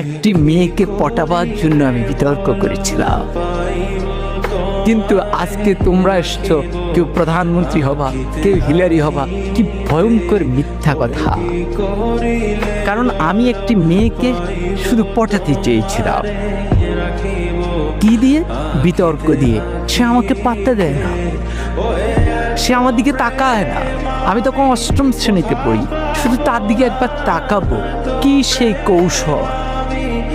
একটি মেয়েকে পটাবার জন্য আমি বিতর্ক করেছিলাম। কিন্তু আজকে তোমরা এসছো, কেউ প্রধানমন্ত্রী হবা, কেউ হিলারি হবা। কি ভয়ঙ্কর মিথ্যা কথা! কারণ আমি একটি মেয়েকে শুধু পটাতে চেয়েছিলাম। কি দিয়ে? বিতর্ক দিয়ে। সে আমাকে পাত্তা দেয় না, সে আমার দিকে তাকায় না। আমি তখন অষ্টম শ্রেণীতে পড়ি, শুধু তার দিকে একবার তাকাবো, কি সেই কৌশল,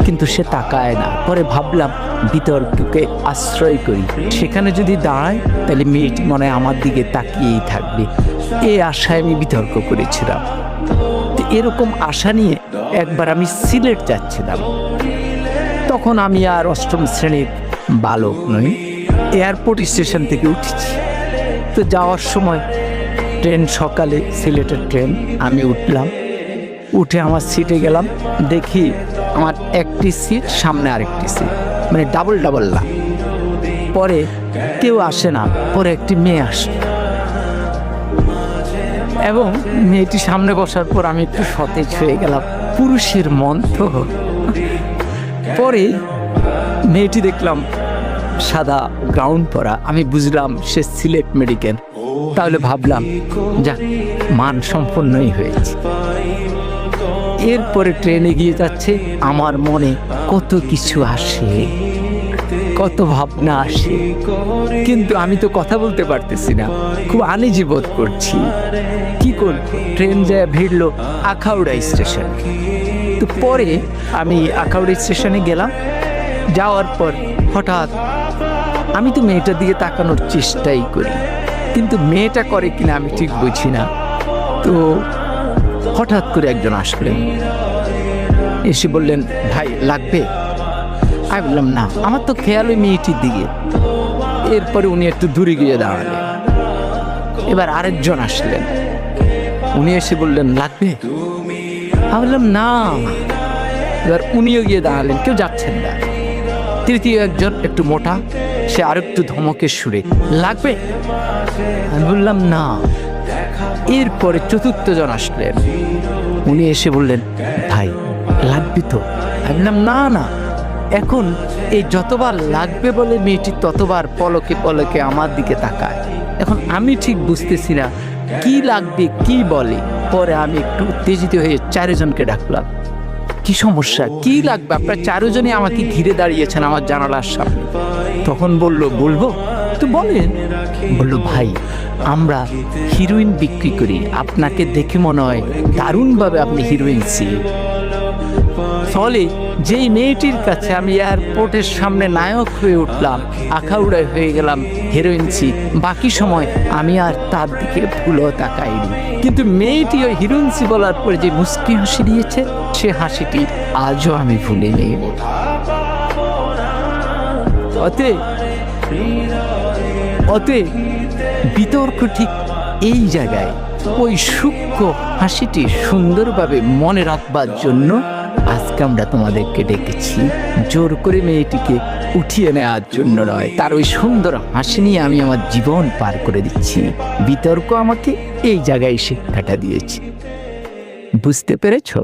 কিন্তু সে তাকায় না। পরে ভাবলাম বিতর্ককে আশ্রয় করি, সেখানে যদি দাঁড়ায় তাহলে মেয়েটি মনে হয় আমার দিকে তাকিয়েই থাকবে। এই আশায় আমি বিতর্ক করেছিলাম। এরকম আশা নিয়ে একবার আমি সিলেট যাচ্ছিলাম। তখন আমি আর অষ্টম শ্রেণীর বালক নই, এয়ারপোর্ট স্টেশন থেকে উঠেছি। তো যাওয়ার সময় ট্রেন, সকালে সিলেটের ট্রেন, আমি উঠলাম। উঠে আমার সিটে গেলাম, দেখি আমার একটি সিট, সামনে আরেকটি সিট, মানে ডাবল ডাবল না। পরে কেউ আসে না, পরে একটি মেয়ে আসে এবং মেয়েটি সামনে বসার পর আমি একটু সতেজ হয়ে গেলাম। পুরুষের মন তো। পরে মেয়েটি দেখলাম সাদা গাউন পরা, আমি বুঝলাম সে সিলেট মেডিকেল। তাহলে ভাবলাম যা, মান সম্পন্নই হয়েছে। এরপরে ট্রেন এগিয়ে যাচ্ছে, আমার মনে কত কিছু আসে, কত ভাবনা আসে, কিন্তু আমি তো কথা বলতে পারতেছি না, খুব আনইজি বোধ করছি। কি করব? ট্রেন যায় ভিড়লো আখাউড়া স্টেশন। তো পরে আমি আখাউড়া স্টেশনে গেলাম। যাওয়ার পর হঠাৎ আমি তো মেয়েটার দিকে তাকানোর চেষ্টাই করি, কিন্তু মেয়েটা করে কিনা আমি ঠিক বুঝি না। তো হঠাৎ করে একজন আসলেন, এসে বললেন, ভাই লাগবে? আমি বললাম না, আমার তো খেয়াল ওই মেয়েটির দিকে। এরপরে উনি একটু দূরে গিয়ে দাঁড়ালেন। এবার আরেকজন আসলেন, উনি এসে বললেন লাগবে? আমি বললাম না। এবার উনিও গিয়ে দাঁড়ালেন, কেউ যাচ্ছেন না। তৃতীয় একজন একটু মোটা, সে আরেকটু ধমকের সুরে, লাগবে? আমি বললাম না। এরপরে চতুর্থ জন আসলেন, উনি এসে বললেন, ভাই লাগবে তো? আমি বললাম না না। এখন এই যতবার লাগবে বলে মেয়েটি ততবার পলকে পলকে আমার দিকে তাকায়। এখন আমি ঠিক বুঝতেছি না কি লাগবে, কি বলে। পরে আমি একটু উত্তেজিত হয়ে চারজনকে ডাকলাম, কি সমস্যা, কি লাগবে? আপনারা চারজনই আমাকে ঘিরে দাঁড়িয়েছেন আমার জানালার সামনে। তখন বলবো তো বলেন। বলল, ভাই আমরা হিরোইন বিক্রি করি, আপনাকে দেখে মনে হয় দারুণভাবে আপনি হিরোইন ছিল। ফলে যেই মেয়েটির কাছে আমি এয়ারপোর্টের সামনে নায়ক হয়ে উঠলাম, আখাউড়ায় হয়ে গেলাম হিরোইন ছিল, বাকি সময় আমি আর তার দিকে ভুলও তাকাইনি। কিন্তু মেয়েটি ওই হিরোইন বলার পরে যে মুস্কি হাসি দিয়েছে, সে হাসিটি আজও আমি ভুলিনি। অতএব বিতর্ক ঠিক এই জায়গায়, ওই সূক্ষ্ম হাসিটি সুন্দরভাবে মনে রাখবার জন্য আজকে আমরা তোমাদেরকে ডেকেছি। জোর করে মেয়েটিকে উঠিয়ে নেওয়ার জন্য নয়, তার ওই সুন্দর হাসি নিয়ে আমি আমার জীবন পার করে দিচ্ছি। বিতর্ক আমাকে এই জায়গায় শিক্ষাটা দিয়েছে। বুঝতে পেরেছো?